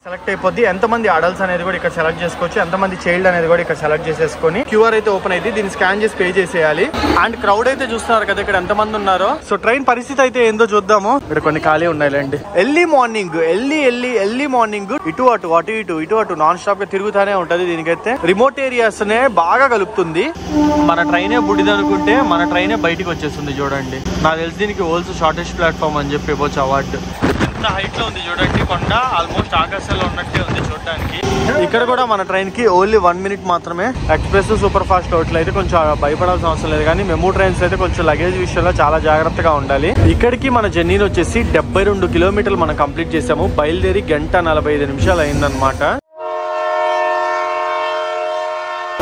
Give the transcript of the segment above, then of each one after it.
Select అయిపోద్ది. ఎంతమంది adults అనేది కూడా ఇక్కడ సెలెక్ట్ చేసుకోవచ్చు, ఎంతమంది చైల్డ్ అనేది కూడా ఇక్కడ సెలెక్ట్ చేసేసుకొని క్యూఆర్ అయితే ఓపెన్ అయితే దీన్ని స్కాన్ చేసి పే చేసేయాలి. అండ్ క్రౌడ్ అయితే చూస్తున్నారు కదా ఇక్కడ ఎంతమంది ఉన్నారో. సో ట్రైన్ పరిస్థితి అయితే ఏందో చూద్దాము. ఇక్కడ కొన్ని ఖాళీ ఉన్నాయిలేండి. ఎర్లీ మార్నింగ్ ఇటు అటు నాన్ స్టాప్ గా తిరుగుతానే ఉంటది. దీనికైతే రిమోట్ ఏరియాస్ నే బాగా కలుపుతుంది. మన ట్రైనే బుడిది అనుకుంటే మన ట్రైనే బయటికి వచ్చేస్తుంది చూడండి. నాకు తెలిసి దీనికి వరల్డ్స్ షార్టెస్ట్ ప్లాట్ఫామ్ అని చెప్పి ఇవ్వచ్చు అవార్డు. ఎంత హైట్ లో ఉంది చూడండి, కొండ ఆల్మోస్ట్ ఆకాశంలో ఉన్నట్టే ఉంది చూడడానికి. ఇక్కడ కూడా మన ట్రైన్ కి ఓన్లీ 1 minute మాత్రమే. ఎక్స్ప్రెస్ సూపర్ ఫాస్ట్ హోటల్ అయితే కొంచెం భయపడాల్సిన అవసరం లేదు, కానీ మెమూ ట్రైన్స్ అయితే కొంచెం లగేజ్ విషయంలో చాలా జాగ్రత్తగా ఉండాలి. ఇక్కడికి మన జర్నీని వచ్చేసి 72 కిలోమీటర్లు మనం కంప్లీట్ చేసాము. బయలుదేరి 1:45 నిమిషాలు అయిందనమాట.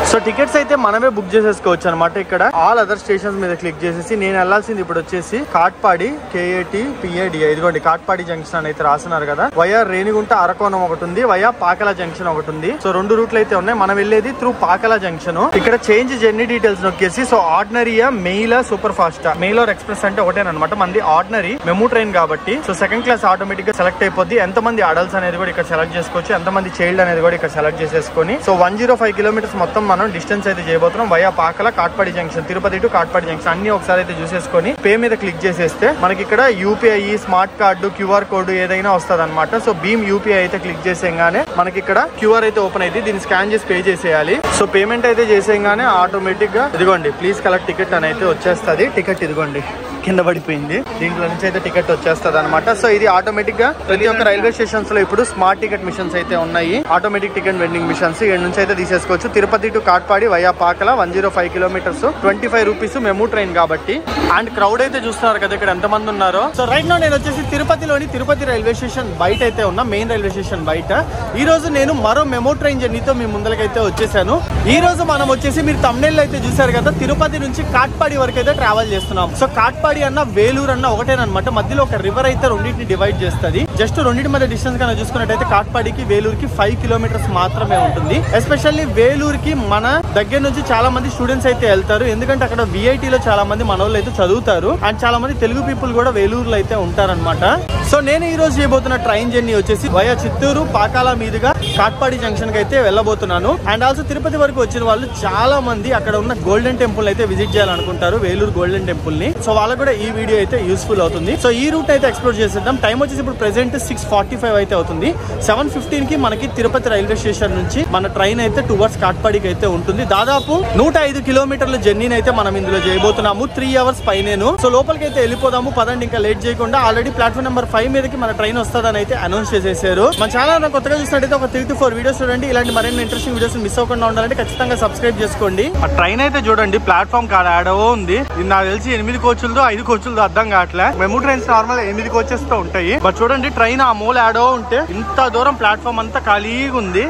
సో టికెట్స్ అయితే మనమే బుక్ చేసేసుకోవచ్చు అనమాట. ఇక్కడ ఆల్ అదర్ స్టేషన్స్ మీద క్లిక్ చేసేసి నేను వెళ్లాల్సింది ఇప్పుడు వచ్చేసి కాట్పాడి KATPADI. ఇదిగోండి కాట్పాడి జంక్షన్ అని అయితే రాస్తున్నారు కదా. వయా రేణిగుంట అరకోణం ఒకటి ఉంది, వయా పాకల జంక్షన్ ఒకటి ఉంది. సో 2 రూట్లు అయితే ఉన్నాయి. మనం వెళ్ళేది త్రూ పాకల జంక్షన్. ఇక్కడ చేంజ్ జర్నీ డీటెయిల్స్ నొక్కేసి సో ఆర్డినరీయా mail super fast mail or express అంటే ఒకటేనమాట. మనది ఆర్డినరీ మెమూ ట్రైన్ కాబట్టి సో సెకండ్ క్లాస్ ఆటోమేటిక్ గా సెలెక్ట్ అయిపోద్ది. ఎంతమంది అడల్ట్స్ అనేది కూడా ఇక్కడ సెలెక్ట్ చేసుకోవచ్చు, ఎంతమంది చైల్డ్ అనేది కూడా ఇక్కడ సెలెక్ట్ చేసేసుకొని సో 105 కిలోమీటర్స్ మొత్తం మనం డిస్టెన్స్ అయితే చేయబోతున్నాం. Via Pakala Katpadi junction, Tirupati to Katpadi junction అన్ని ఒకసారి అయితే చూసేసుకొని పే మీద క్లిక్ చేసేస్తే మనకి ఇక్కడ UPI, smart card, QR code ఏదైనా వస్తుంది అనమాట. సో భీమ్ యూపీఐ అయితే క్లిక్ చేసేగానే మనకి ఇక్కడ క్యూఆర్ అయితే ఓపెన్ అయితే దీన్ని స్కాన్ చేసి పే చేసేయాలి. సో పేమెంట్ అయితే చేసేగానే ఆటోమేటిక్ గా ఇదిగోండి ప్లీజ్ కలెక్ట్ టికెట్ అని అయితే వచ్చేస్తుంది. టికెట్ ఇదిగోండి కింద పడిపోయింది, దీంట్లో నుంచి అయితే టికెట్ వచ్చేస్తుంది అనమాట. సో ఇది ఆటోమేటిక్ గా ప్రతి ఒక్క రైల్వే స్టేషన్స్ లో ఇప్పుడు స్మార్ట్ టికెట్ మిషన్స్ అయితే ఉన్నాయి. ఆటోమేటిక్ టికెట్ వెండింగ్ మిషన్స్ ఇక్కడ నుంచి అయితే తీసేసుకోవచ్చు. Tirupati to Katpadi via Pakala 105 kilometres 25 rupees MEMU train కాబట్టి. అండ్ క్రౌడ్ అయితే చూస్తున్నారు కదా ఇక్కడ ఎంతమంది ఉన్నారో. సో రైట్ నౌ నేను వచ్చేసి తిరుపతిలోని తిరుపతి రైల్వే స్టేషన్ బయట అయితే ఉన్నా, మెయిన్ రైల్వే స్టేషన్ బయట. ఈ రోజు నేను మరో మెమూ ట్రైన్ జర్నీతో మీ ముందలకైతే వచ్చేసాను. ఈ రోజు మనం వచ్చేసి మీరు తమ్నెల్ అయితే చూసారు కదా, తిరుపతి నుంచి కాట్పాడి వరకు అయితే ట్రావెల్ చేస్తున్నాం. సో కాట్పాడి అన్న వేలూరు అన్న ఒకటేనమాట. మధ్యలో ఒక రివర్ అయితే రెండింటిని డివైడ్ చేస్తుంది. జస్ట్ రెండింటి మధ్య డిస్టెన్స్ కన్నా చూసుకున్నట్టయితే కాట్పాడికి వేలూరుకి 5 కిలోమీటర్స్ మాత్రమే ఉంటుంది. ఎస్పెషల్లీ వేలూరుకి మన దగ్గర నుంచి చాలా మంది స్టూడెంట్స్ అయితే వెళ్తారు, ఎందుకంటే అక్కడ VITలో చాలా మంది మనోళ్ళు అయితే చదువుతారు. అండ్ చాలా మంది తెలుగు పీపుల్ కూడా వేలూరులో అయితే ఉంటారనమాట. సో నేను ఈ రోజు చేయబోతున్న ట్రైన్ జర్నీ వచ్చేసి వయా చిత్తూరు పాకాల మీదుగా కాట్పాడి జంక్షన్ కి అయితే వెళ్ళబోతున్నాను. అండ్ ఆల్సో తిరుపతి వరకు వచ్చిన వాళ్ళు చాలా మంది అక్కడ ఉన్న గోల్డెన్ టెంపుల్ అయితే విజిట్ చేయాలనుకుంటారు, వేలూరు గోల్డెన్ టెంపుల్ ని. సో వాళ్ళకు కూడా ఈ వీడియో అయితే యూస్ఫుల్ అవుతుంది. సో ఈ రూట్ అయితే ఎక్స్ప్లోర్ చేసేద్దాం. టైం వచ్చేసి ఇప్పుడు ప్రెసెంట్ 6:45 అయితే అవుతుంది. 7:15 కి మనకి తిరుపతి రైల్వే స్టేషన్ నుంచి మన ట్రైన్ అయితే టువర్డ్స్ కాట్పాడికి అయితే ఉంటుంది. దాదాపు 105 కిలోమీటర్ల జర్నీని అయితే మనం ఇందులో చేయబోతున్నాము. 3 hours పైనేను. సో లోపలికి అయితే వెళ్ళిపోదాము పదండి, ఇంకా లేట్ చేయకుండా. ఆల్రెడీ ప్లాట్ఫామ్ నెంబర్ 5 మీదకి మన ట్రైన్ వస్తుందని అయితే అనౌన్స్ చేసేసారు. మన ఛానల్ కొత్తగా చూసినట్టయితే ఒక 3 to 4 వీడియోస్ చూడండి. ఇలాంటి మరిన్ని ఇంట్రెస్టింగ్ వీడియోస్ మిస్ అవ్వకుండా ఉండాలంటే ఖచ్చితంగా సబ్స్క్రైబ్ చేసుకోండి. ఆ ట్రైన్ అయితే చూడండి ప్లాట్ఫామ్ కాడ ఆడవో ఉంది. ఇది నాకు తెలిసి 8 కోచ్లతో 5 కోచ్లతో అర్థం కావట్లే. మెమూ ట్రైన్స్ నార్మల్ 8 కోచెస్ తో ఉంటాయి, బట్ చూడండి ట్రైన్ ఆ మూల ఆడో ఉంటే ఇంత దూరం ప్లాట్ఫామ్ అంతా ఖాళీగా ఉంది.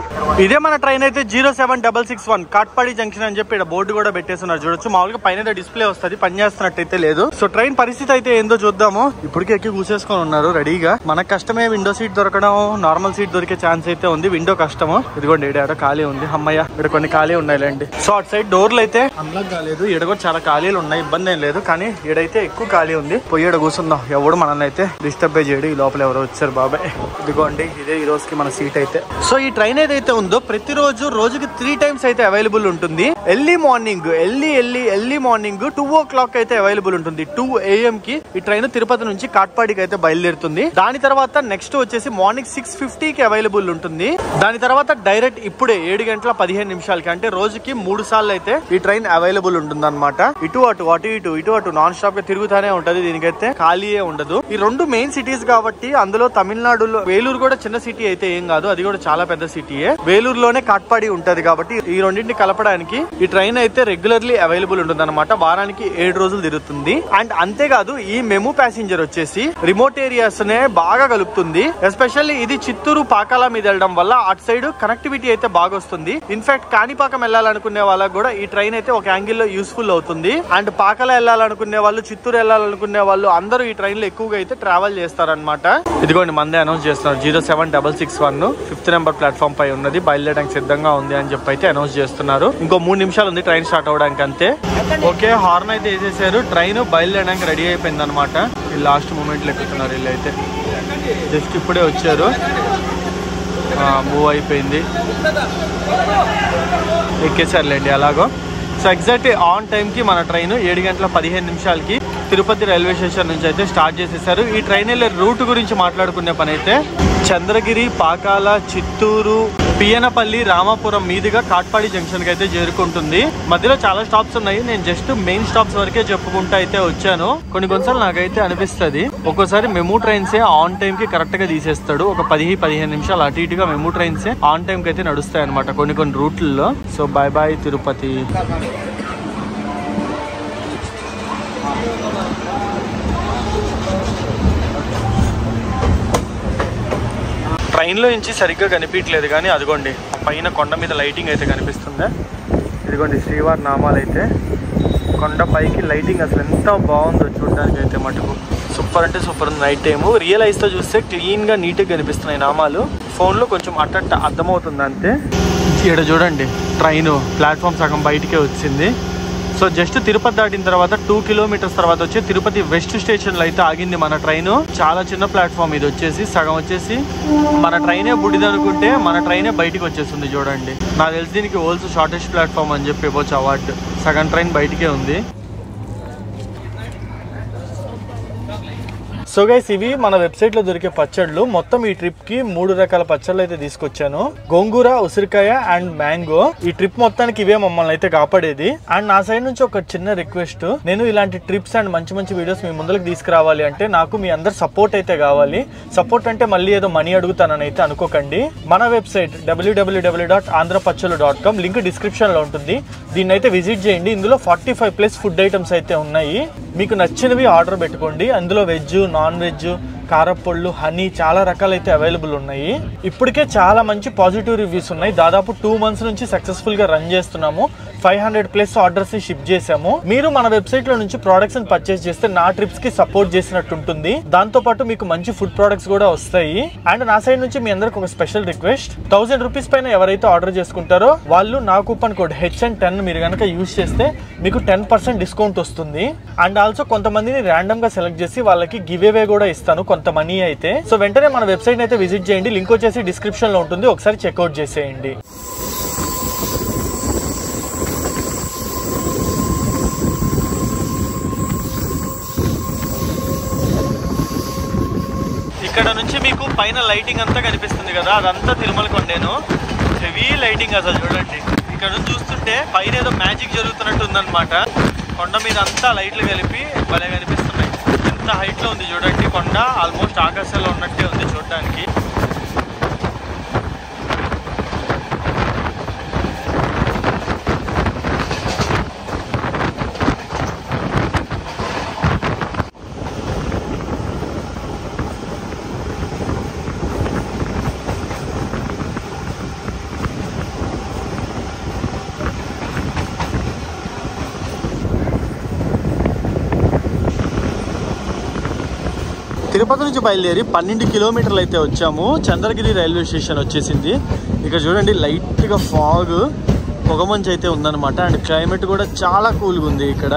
ఇదే మన ట్రైన్ అయితే 07661 కాట్పాడి జంక్షన్ అని చెప్పి ఇక్కడ బోర్డు కూడా పెట్టేస్తున్నారు చూడొచ్చు. మామూలుగా పైన డిస్ప్లే వస్తుంది, పని చేస్తున్నట్టయితే లేదు. సో ట్రైన్ పరిస్థితి అయితే ఏందో చూద్దాము. ఇప్పటికే ఎక్కి కూర్చేసుకొని ఉన్నారు రెడీగా. మనకు కష్టమే విండో సీట్ దొరకడం, నార్మల్ సీట్ దొరికే ఛాన్స్ అయితే ఉంది. విండో కష్టము. ఇదిగోండి ఈడ ఖాళీ ఉంది. అమ్మయ్య ఇక్కడ కొన్ని ఖాళీ ఉన్నాయిలేండి. సో అటు సైడ్ డోర్లు అయితే అన్లాక్ కాలేదు, ఈడ కూడా చాలా ఖాళీలు ఉన్నాయి, ఇబ్బంది ఏం లేదు. కానీ ఈడైతే ఎక్కువ ఖాళీ ఉంది. పోయేడ కూర్చుందాం, ఎవడు మనల్ని అయితే డిస్టర్బ్ చేయడు. ఈ లోపల ఎవరో వచ్చారు బాబాయ్. ఇదిగోండి ఇదే ఈ రోజుకి మన సీట్ అయితే. సో ఈ ట్రైన్ ఏదైతే ఉందో ప్రతిరోజు రోజుకి 3 times అయితే అవైలబుల్ ఉంటుంది. ఎర్లీ మార్నింగ్ 2 o'clock అయితే అవైలబుల్ ఉంటుంది. 2 AM కి ఈ ట్రైన్ తిరుపతి నుంచి కాట్పాడికి అయితే బయలుదేరుతుంది. దాని తర్వాత నెక్స్ట్ వచ్చేసి మార్నింగ్ 6:50 కి అవైలబుల్ ఉంటుంది. దాని తర్వాత డైరెక్ట్ ఇప్పుడే 7:15 అంటే రోజుకి 3 సార్లు అయితే ఈ ట్రైన్ అవైలబుల్ ఉంటుంది అనమాట. ఇటు అటు నాన్ స్టాప్ గా తిరుగుతానే ఉంటది. దీనికైతే ఖాళీయే ఉండదు. ఈ 2 మెయిన్ సిటీస్ కాబట్టి అందులో తమిళనాడులో వేలూరు కూడా చిన్న సిటీ అయితే ఏం కాదు, అది కూడా చాలా పెద్ద సిటీయే. వేలూరులోనే కాట్పాడి ఉంటది కాబట్టి ఈ రెండింటిని కలపడానికి ఈ ట్రైన్ అయితే రెగ్యులర్లీ అవైలబుల్ ఉంటుంది అనమాట. వారానికి 7 రోజులు తిరుగుతుంది. అండ్ అంతేకాదు ఈ మెమూ ప్యాసింజర్ వచ్చేసి రిమోట్ ఏరియాస్ నే బాగా కలుపుతుంది. ఎస్పెషల్లీ ఇది చిత్తూరు పాకాల మీద వెళ్ళడం వల్ల అటు సైడ్ కనెక్టివిటీ అయితే బాగా వస్తుంది. ఇన్ఫాక్ట్ కాణిపాకం వెళ్ళాలనుకునే వాళ్ళకి కూడా ఈ ట్రైన్ అయితే ఒక యాంగిల్ లో యూస్ఫుల్ అవుతుంది. అండ్ పాకాల వెళ్ళాలనుకునే వాళ్ళు, చిత్తూరు వెళ్ళాలనుకునే వాళ్ళు అందరూ ఈ ట్రైన్ లో ఎక్కువగా అయితే ట్రావెల్ చేస్తారనమాట. ఇదిగోండి మందే అనౌన్స్ చేస్తున్నారు 07661 5th నెంబర్ ప్లాట్ఫామ్ పై ఉన్నది, బయలుదేరడానికి సిద్ధంగా ఉంది అని చెప్పి అయితే అనౌన్స్ చేస్తున్నారు. ఇంకో 3 నిమిషాలు ఉంది ట్రైన్ స్టార్ట్ అవడానికి అంతే. ఓకే హార్న్ అయితే వేసేసారు. ట్రైన్ బయలుదేరడానికి రెడీ అయిపోయింది అనమాట. లాస్ట్ మూమెంట్ ఎక్కుతున్నారు వీళ్ళు అయితే, జస్ట్ ఇప్పుడే వచ్చారు. మూవ్ అయిపోయింది, ఎక్కేసారులేండి అలాగో. సో ఎగ్జాక్ట్ ఆన్ టైంకి మన ట్రైన్ 7:15 తిరుపతి రైల్వే స్టేషన్ నుంచి అయితే స్టార్ట్ చేసేసారు. ఈ ట్రైన్ వెళ్ళే రూట్ గురించి మాట్లాడుకునే పని అయితే చంద్రగిరి, పాకాల, చిత్తూరు, పియనపల్లి, రామాపురం మీదుగా కాట్పాడి జంక్షన్కి అయితే చేరుకుంటుంది. మధ్యలో చాలా స్టాప్స్ ఉన్నాయి, నేను జస్ట్ మెయిన్ స్టాప్స్ వరకే చెప్పుకుంటూ అయితే వచ్చాను. కొన్నిసార్లు నాకైతే అనిపిస్తుంది ఒక్కోసారి మెమూ ట్రైన్సే ఆన్ టైంకి కరెక్ట్గా తీసేస్తాడు. ఒక 10-15 నిమిషాలు అటు ఇటుగా మెమూ ట్రైన్సే ఆన్ టైంకి అయితే నడుస్తాయి అనమాట కొన్ని రూట్లలో. So bye bye Tirupati. ట్రైన్లో నుంచి సరిగ్గా కనిపించలేదు కానీ అదిగోండి పైన కొండ మీద లైటింగ్ అయితే కనిపిస్తుందా, ఇదిగోండి శ్రీవారి నామాలు అయితే కొండ పైకి లైటింగ్ అసలు ఎంత బాగుందో చూడడానికి అయితే మటుకు సూపర్ అంటే సూపర్ ఉంది. నైట్ టైము రియల్ ఐస్తో చూస్తే క్లీన్గా నీట్గా కనిపిస్తున్నాయి నామాలు, ఫోన్లో కొంచెం అట్ట అర్థమవుతుంది అంతే. ఇక్కడ చూడండి ట్రైన్ ప్లాట్ఫామ్ సగం బయటికే వచ్చింది. సో జస్ట్ తిరుపతి దాటిన తర్వాత 2 కిలోమీటర్స్ తర్వాత వచ్చి తిరుపతి వెస్ట్ స్టేషన్లో అయితే ఆగింది మన ట్రైన్. చాలా చిన్న ప్లాట్ఫామ్ ఇది వచ్చేసి, సగం వచ్చేసి మన ట్రైనే బుడిది అనుకుంటే మన ట్రైనే బయటికి వచ్చేస్తుంది చూడండి. నాకు తెలిసి దీనికి వరల్డ్స్ షార్టెస్ట్ ప్లాట్ఫామ్ అని చెప్పి ఇవ్వచ్చు అవార్డు. సగం ట్రైన్ బయటికే ఉంది. సో గైస్ ఇవి మన వెబ్సైట్లో దొరికే పచ్చళ్ళు. మొత్తం ఈ ట్రిప్ కి 3 రకాల పచ్చళ్ళు అయితే తీసుకొచ్చాను, గోంగూర, ఉసిరికాయ అండ్ మ్యాంగో. ఈ ట్రిప్ మొత్తానికి ఇవే మమ్మల్ని అయితే కాపాడేది. అండ్ నా సైడ్ నుంచి ఒక చిన్న రిక్వెస్ట్, నేను ఇలాంటి ట్రిప్స్ అండ్ మంచి మంచి వీడియోస్ మీ ముందుకు తీసుకురావాలి అంటే నాకు మీ అందరు సపోర్ట్ అయితే కావాలి. సపోర్ట్ అంటే మళ్ళీ ఏదో మనీ అడుగుతానని అయితే అనుకోకండి. మన వెబ్సైట్ www.andhrapachchalu.com లింక్ డిస్క్రిప్షన్ లో ఉంటుంది, దీన్ని అయితే విజిట్ చేయండి. ఇందులో 45+ ఫుడ్ ఐటమ్స్ అయితే ఉన్నాయి. మీకు నచ్చినవి ఆర్డర్ పెట్టుకోండి. అందులో వెజ్, నాన్ వెజ్, కారపొళ్ళు, హనీ చాలా రకాలైతే అవైలబుల్ ఉన్నాయి. ఇప్పటికే చాలా మంచి పాజిటివ్ రివ్యూస్ ఉన్నాయి. దాదాపు 2 months నుంచి సక్సెస్ఫుల్ గా రన్ చేస్తున్నాము. 500+ ఆర్డర్స్ ని షిప్ చేసాము. మీరు మన వెబ్సైట్ లో నుంచి ప్రొడక్ట్స్ ని పర్చేస్ చేస్తే నా ట్రిప్స్ కి సపోర్ట్ చేసినట్టు ఉంటుంది. దాంతో పాటు మీకు మంచి ఫుడ్ ప్రొడక్ట్స్ కూడా వస్తాయి. అండ్ నా సైడ్ నుంచి మీ అందరికి ఒక స్పెషల్ రిక్వెస్ట్, 1000 రూపీస్ పైన ఎవరైతే ఆర్డర్ చేసుకుంటారో వాళ్ళు నా కూపన్ కోడ్ HN10 మీరు కనుక యూజ్ చేస్తే మీకు 10% డిస్కౌంట్ వస్తుంది. అండ్ ఆల్సో కొంతమందిని ర్యాండమ్ గా సెలెక్ట్ చేసి వాళ్ళకి గివ్ అవే కూడా ఇస్తాను కొంత మనీ అయితే. సో వెంటనే మన వెబ్సైట్ అయితే విజిట్ చేయండి, లింక్ వచ్చేసి డిస్క్రిప్షన్ లో ఉంటుంది, ఒకసారి చెక్అవుట్ చేసేయండి. ఇక్కడ నుంచి మీకు పైన లైటింగ్ అంతా కనిపిస్తుంది కదా, అదంతా తిరుమల కొండేను. హెవీ లైటింగ్ అసలు చూడండి. ఇక్కడ నుంచి చూస్తుంటే పైన ఏదో మ్యాజిక్ జరుగుతున్నట్టు ఉందన్నమాట. కొండ మీద అంతా లైట్లు కలిపి భలే కనిపిస్తున్నాయి. ఎంత హైట్ లో ఉంది చూడండి కొండ, ఆల్మోస్ట్ ఆకాశంలో ఉన్నట్టే ఉంది చూడడానికి. తిరుపతి నుంచి బయలుదేరి 12 కిలోమీటర్లు అయితే వచ్చాము. చంద్రగిరి రైల్వే స్టేషన్ వచ్చేసింది. ఇక్కడ చూడండి లైట్గా ఫాగ్, పొగమంచు అయితే ఉందన్నమాట. అండ్ క్లైమేట్ కూడా చాలా కూల్గా ఉంది. ఇక్కడ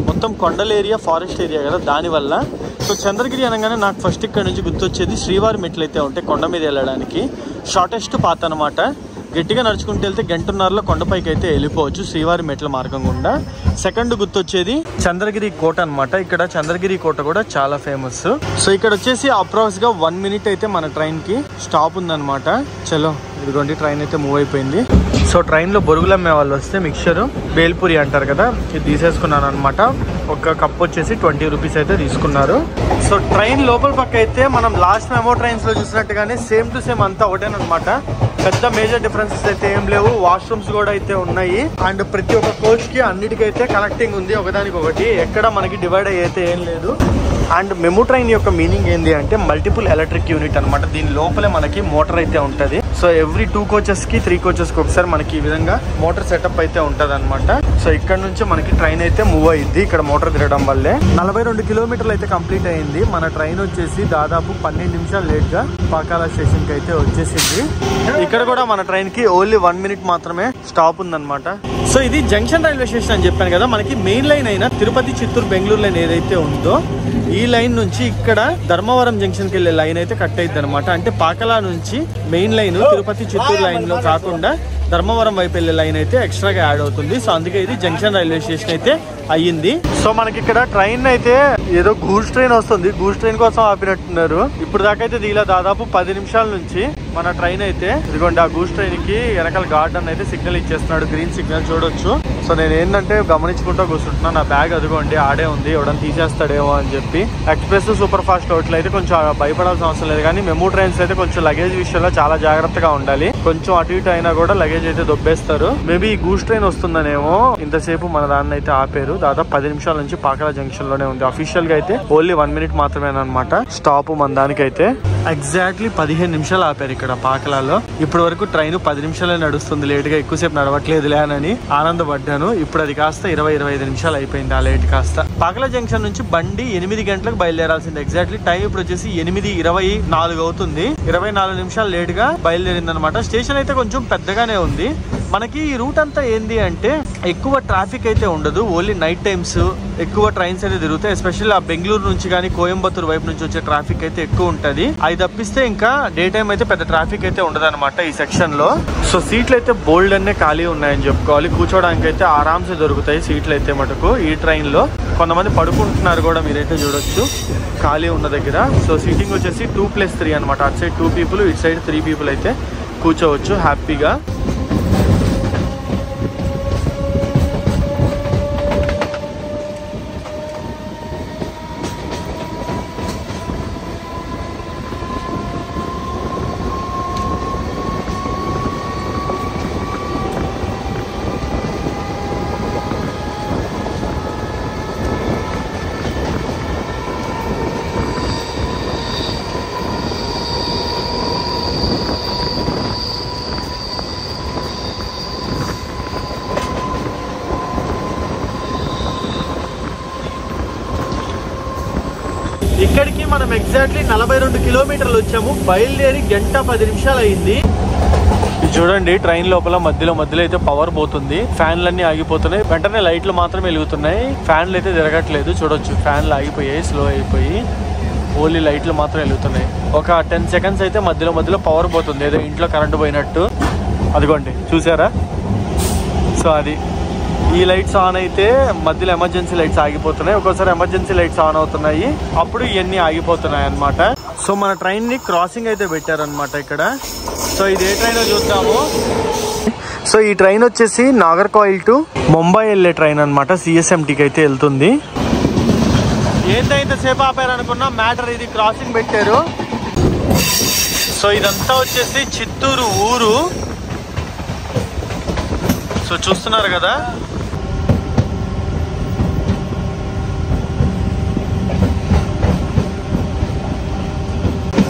మొత్తం కొండల ఏరియా, ఫారెస్ట్ ఏరియా కదా, దానివల్ల. సో చంద్రగిరి అనగానే నాకు ఫస్ట్ ఇక్కడ నుంచి గుర్తొచ్చేది శ్రీవారి మెట్లు అయితే ఉంటాయి కొండ మీద వెళ్ళడానికి. షార్టెస్ట్ పాత్ అనమాట. గట్టిగా నడుచుకుంటూ వెళ్తే 1.5 కొండపైకి అయితే వెళ్ళిపోవచ్చు శ్రీవారి మెట్ల మార్గం గుండా. సెకండ్ గుర్తొచ్చేది చంద్రగిరి కోట అనమాట. ఇక్కడ చంద్రగిరి కోట కూడా చాలా ఫేమస్. సో ఇక్కడ వచ్చేసి అప్రాక్స్ గా 1 minute అయితే మన ట్రైన్ కి స్టాప్ ఉందన్నమాట. చలో ఇదిగోండి ట్రైన్ అయితే మూవ్ అయిపోయింది. సో ట్రైన్ లో బొరుగులు అమ్మే వాళ్ళు వస్తే మిక్చర్, బేల్పూరి అంటారు కదా, ఇది తీసేసుకున్నాను అనమాట. ఒక కప్ వచ్చేసి 20 రూపీస్ అయితే తీసుకున్నారు. సో ట్రైన్ లోపల పక్క అయితే మనం లాస్ట్ మెమో ట్రైన్స్ లో చూసినట్టుగానే సేమ్ టు సేమ్ అంతా ఒకటేనమాట. పెద్ద మేజర్ డిఫరెన్సెస్ అయితే ఏం లేవు. వాష్రూమ్స్ కూడా అయితే ఉన్నాయి. అండ్ ప్రతి ఒక్క కోచ్ కి అన్నిటికైతే కనెక్టింగ్ ఉంది ఒకదానికి ఒకటి, ఎక్కడ మనకి డివైడ్ అయితే ఏం లేదు. అండ్ మెమో ట్రైన్ యొక్క మీనింగ్ ఏంటి అంటే మల్టిపుల్ ఎలక్ట్రిక్ యూనిట్ అనమాట. దీని లోపలే మనకి మోటార్ అయితే ఉంటుంది. సో ఎవ్రీ 2 coaches కి 3 coaches కి ఒకసారి మనకి ఈ విధంగా మోటార్ సెటప్ అయితే ఉంటది అనమాట. సో ఇక్కడ నుంచి మనకి ట్రైన్ అయితే మూవ్ అయ్యింది ఇక్కడ మోటార్ తిరగడం వల్లే. 42 కిలోమీటర్లు అయితే కంప్లీట్ అయ్యింది. మన ట్రైన్ వచ్చేసి దాదాపు 12 నిమిషాలు లేట్ గా పాకాల స్టేషన్ కి అయితే వచ్చేసింది. ఇక్కడ కూడా మన ట్రైన్ కి ఓన్లీ 1 minute మాత్రమే స్టాప్ ఉందన్నమాట. సో ఇది జంక్షన్ రైల్వే స్టేషన్ అని చెప్పాను కదా. మనకి మెయిన్ లైన్ అయిన తిరుపతి, చిత్తూరు, బెంగళూరు లైన్ ఏదైతే ఉందో ఈ లైన్ నుంచి ఇక్కడ ధర్మవరం జంక్షన్ కి వెళ్లే లైన్ అయితే కట్ అయింది అనమాట. అంటే పాకలా నుంచి main line Tirupati Chittoor line లో కాకుండా ధర్మవరం వైపు వెళ్లే లైన్ అయితే ఎక్స్ట్రాగా యాడ్ అవుతుంది. సో అందుకే ఇది జంక్షన్ రైల్వే స్టేషన్ అయితే అయ్యింది. సో మనకి ఇక్కడ ట్రైన్ అయితే ఏదో గూడ్స్ ట్రైన్ వస్తుంది, గూడ్స్ ట్రైన్ కోసం ఆపినట్టున్నారు. ఇప్పుడు దాకా అయితే దీనిలో దాదాపు 10 నిమిషాల నుంచి మన ట్రైన్ అయితే ఇదిగోండి ఆ గూడ్స్ ట్రైన్ కి వెనకాల గార్డెన్ అయితే సిగ్నల్ ఇచ్చేస్తున్నాడు, గ్రీన్ సిగ్నల్ చూడొచ్చు. సో నేను ఏంటంటే గమనించుకుంటూ కూర్చుంటున్నా, నా బ్యాగ్ అదిగోండి ఆడే ఉంది, ఎవడన్నా తీసేస్తాడేమో అని చెప్పి. ఎక్స్ప్రెస్ సూపర్ ఫాస్ట్ హోటల్ అయితే కొంచెం భయపడాల్సిన అవసరం లేదు, కానీ మెమూ ట్రైన్స్ అయితే కొంచెం లగేజ్ విషయంలో చాలా జాగ్రత్తగా ఉండాలి. కొంచెం అటు ఇటు అయినా కూడా లగేజ్ అయితే దొబ్బేస్తారు. మేబీ ఈ గూడ్స్ ట్రైన్ వస్తుందనేమో ఇంతసేపు మన దాన్ని అయితే ఆపేరు. దాదాపు 10 నిమిషాల నుంచి పాకలా జంక్షన్ లోనే ఉంది. అఫీషియల్ గా అయితే ఓన్లీ 1 మినిట్ మాత్రమేనమాట స్టాప్ మన దానికి అయితే. ఎగ్జాక్ట్లీ 15 నిమిషాలు ఆపారు ఇక్కడ పాకలాలో. ఇప్పటి వరకు ట్రైన్ 10 నిమిషాలే నడుస్తుంది, లేట్ గా ఎక్కువసేపు నడవట్లేదులే అని ఆనందపడ్డాను. ఇప్పుడు అది కాస్త 20-25 నిమిషాలు అయిపోయింది ఆ లేట్ కాస్త. పాకలా జంక్షన్ నుంచి బండి 8 గంటలకు బయలుదేరాల్సింది. ఎగ్జాక్ట్లీ టైం ఇప్పుడు వచ్చేసి 8:24 అవుతుంది. 24 నిమిషాలు లేట్ గా బయలుదేరింది అనమాట. స్టేషన్ అయితే కొంచెం పెద్దగానే ఉంది. మనకి ఈ రూట్ అంతా ఏంది అంటే ఎక్కువ ట్రాఫిక్ అయితే ఉండదు, ఓన్లీ నైట్ టైమ్స్ ఎక్కువ ట్రైన్స్ అయితే తిరుగుతాయి. ఎస్పెషల్లీ ఆ బెంగళూరు నుంచి కానీ కోయంబత్తూరు వైపు నుంచి వచ్చే ట్రాఫిక్ అయితే ఎక్కువ ఉంటది. అది తప్పిస్తే ఇంకా డే టైం అయితే పెద్ద ట్రాఫిక్ అయితే ఉండదు అనమాట ఈ సెక్షన్ లో. సో సీట్లు అయితే బోల్డ్ అనే ఖాళీ ఉన్నాయని చెప్పుకోవాలి. కూర్చోడానికి అయితే ఆరామ్సే దొరుకుతాయి సీట్లు అయితే మటుకు ఈ ట్రైన్ లో. కొంతమంది పడుకుంటున్నారు కూడా, మీరైతే చూడొచ్చు ఖాళీ ఉన్న దగ్గర. సో సీటింగ్ వచ్చేసి 2+3 అనమాట. అటు సైడ్ 2 పీపుల్, ఇటు సైడ్ 3 పీపుల్ అయితే కూర్చోవచ్చు హ్యాపీగా. ఇక్కడికి మనం ఎగ్జాక్ట్లీ 42 కిలోమీటర్లు వచ్చాము. బయలుదేరి 1:10 నిమిషాలు అయింది. ఇది చూడండి ట్రైన్ లోపల మధ్యలో అయితే పవర్ పోతుంది, ఫ్యాన్లన్నీ ఆగిపోతున్నాయి. వెంటనే లైట్లు మాత్రమే వెలుగుతున్నాయి, ఫ్యాన్లు అయితే తిరగట్లేదు. చూడొచ్చు ఫ్యాన్లు ఆగిపోయాయి, స్లో అయిపోయి ఓన్లీ లైట్లు మాత్రం వెలుగుతున్నాయి. ఒక 10 సెకండ్స్ అయితే మధ్యలో పవర్ పోతుంది, ఏదో ఇంట్లో కరెంటు పోయినట్టు. అదిగోండి చూసారా. సో అది ఈ లైట్స్ ఆన్ అయితే మధ్యలో ఎమర్జెన్సీ లైట్స్ ఆగిపోతున్నాయి, ఒక్కోసారి ఎమర్జెన్సీ లైట్స్ ఆన్ అవుతున్నాయి, అప్పుడు ఇవన్నీ ఆగిపోతున్నాయి అన్నమాట. సో మన ట్రైన్ ని క్రాసింగ్ అయితే పెట్టారనమాట ఇక్కడ. సో ఇది ఏ ట్రైన్ చూద్దాము. సో ఈ ట్రైన్ వచ్చేసి నాగర్కోయిల్ టు ముంబై వెళ్ళే ట్రైన్ అనమాట. సిఎస్ఎంటీకి అయితే వెళ్తుంది. ఏంటైతే సేపు ఆపారనుకున్నా మ్యాటర్ ఇది, క్రాసింగ్ పెట్టారు. సో ఇదంతా వచ్చేసి చిత్తూరు ఊరు. సో చూస్తున్నారు కదా.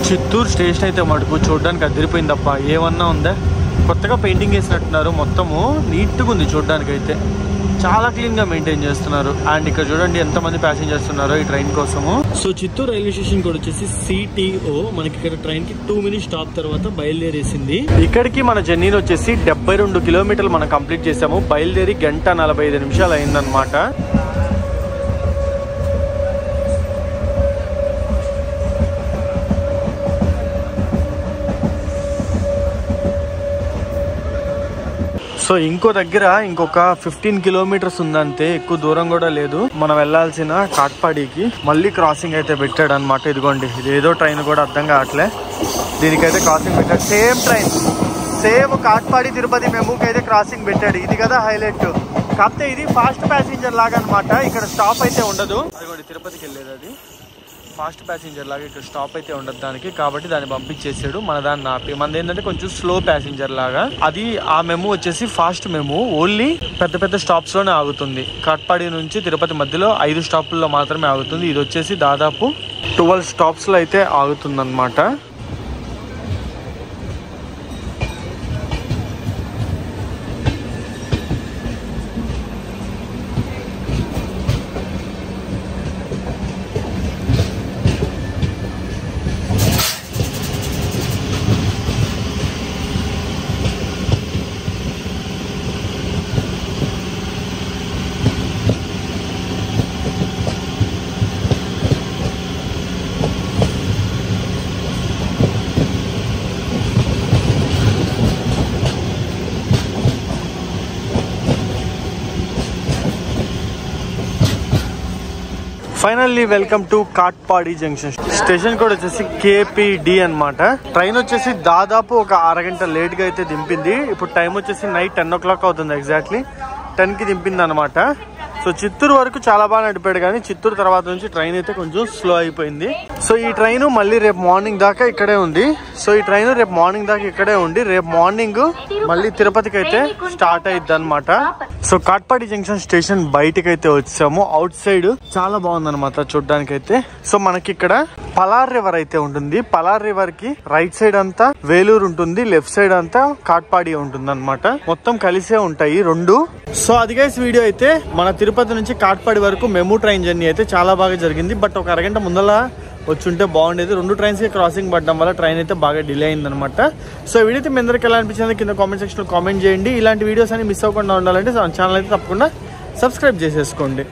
చిత్తూరు స్టేషన్ అయితే మటుకు చూడడానికి అదిరిపోయింది తప్ప ఏమన్నా ఉందా. కొత్తగా పెయింటింగ్ వేసినట్టున్నారు, మొత్తము నీట్గా ఉంది చూడడానికి అయితే. చాలా క్లీన్ గా మెయింటైన్ చేస్తున్నారు. అండ్ ఇక్కడ చూడండి ఎంతమంది ప్యాసింజర్స్ ఉన్నారో ఈ ట్రైన్ కోసము. సో చిత్తూరు రైల్వే స్టేషన్ కూడా వచ్చేసి సిటిఓ. మనకి ఇక్కడ ట్రైన్ కి 2 మినిట్స్ స్టాప్ తర్వాత బయలుదేరేసింది. ఇక్కడికి మన జర్నీని వచ్చేసి 72 కిలోమీటర్లు మనం కంప్లీట్ చేసాము. బయలుదేరి 1:45 నిమిషాలు అయిందనమాట. సో ఇంకో దగ్గర ఇంకొక 15 కిలోమీటర్స్ ఉందంతే, ఎక్కువ దూరం కూడా లేదు. మనం వెళ్లాల్సిన కాట్పాడికి మళ్ళీ క్రాసింగ్ అయితే పెట్టాడు అనమాట. ఇదిగోండి ఇదేదో ట్రైన్ కూడా అర్థం కావట్లే, దీనికైతే క్రాసింగ్ పెట్టాడు. Same train, same Katpadi Tirupati మెమూకి అయితే క్రాసింగ్ పెట్టాడు. ఇది కదా హైలైట్. కాకపోతే ఇది ఫాస్ట్ ప్యాసింజర్ లాగా అనమాట, ఇక్కడ స్టాప్ అయితే ఉండదు. అదిగోండి తిరుపతికి వెళ్ళేది అది ఫాస్ట్ ప్యాసింజర్ లాగా, ఇక్కడ స్టాప్ అయితే ఉండదు దానికి, కాబట్టి దాన్ని పంపించేసాడు. మన దాన్ని ఆపి మనది ఏంటంటే కొంచెం స్లో ప్యాసింజర్ లాగా. అది ఆ మెమూ వచ్చేసి ఫాస్ట్ మెమూ, ఓన్లీ పెద్ద స్టాప్స్ లోనే ఆగుతుంది. కాట్పాడి నుంచి తిరుపతి మధ్యలో 5 స్టాపుల్లో మాత్రమే ఆగుతుంది. ఇది వచ్చేసి దాదాపు 12 స్టాప్స్ లో అయితే ఆగుతుంది అనమాట. Finally welcome to Katpadi junction. Station కూడా వచ్చేసి KPD అన్నమాట. ట్రైన్ వచ్చేసి దాదాపు ఒక అరగంట లేట్ గా అయితే దింపింది. ఇప్పుడు టైం వచ్చేసి నైట్ 10 o'clock అవుతుంది. ఎగ్జాక్ట్లీ 10 కి దింపింది అనమాట. సో చిత్తూరు వరకు చాలా బాగా నడిపాడు, కానీ చిత్తూరు తర్వాత నుంచి ట్రైన్ అయితే కొంచెం స్లో అయిపోయింది. సో ఈ ట్రైన్ మళ్ళీ రేపు మార్నింగ్ దాకా ఇక్కడే ఉంది. రేపు మార్నింగ్ మళ్ళీ తిరుపతికి అయితే స్టార్ట్ అయిద్ది అనమాట. సో కాట్పాడి జంక్షన్ స్టేషన్ బయటకి అయితే వచ్చాము. అవుట్ సైడ్ చాలా బాగుంది అనమాట చూడడానికి అయితే. సో మనకి ఇక్కడ పలార్ రివర్ అయితే ఉంటుంది. పలార్ రివర్ కి రైట్ సైడ్ అంతా వేలూరు ఉంటుంది, లెఫ్ట్ సైడ్ అంతా కాట్పాడి ఉంటుంది అనమాట. మొత్తం కలిసే ఉంటాయి రెండు. సో అది గైస్ వీడియో అయితే మన తిరుపతి నుంచి కాట్పాడి వరకు మెమూ ట్రైన్ జర్నీ అయితే చాలా బాగా జరిగింది. బట్ ఒక అరగంట ముందల వచ్చుంటే బాగుండేది. 2 ట్రైన్స్ కి క్రాసింగ్ పడడం వల్ల ట్రైన్ అయితే బాగా డిలే అయింది అనమాట. సో వీడియో అయితే మీ అందరికి ఎలా అనిపించింది కింద కామెంట్ సెక్షన్ లో కామెంట్ చేయండి. ఇలాంటి వీడియోస్ అని మిస్ అవ్వకుండా ఉండాలంటే ఛానల్ అయితే తప్పకుండా సబ్స్క్రైబ్ చేసేసుకోండి.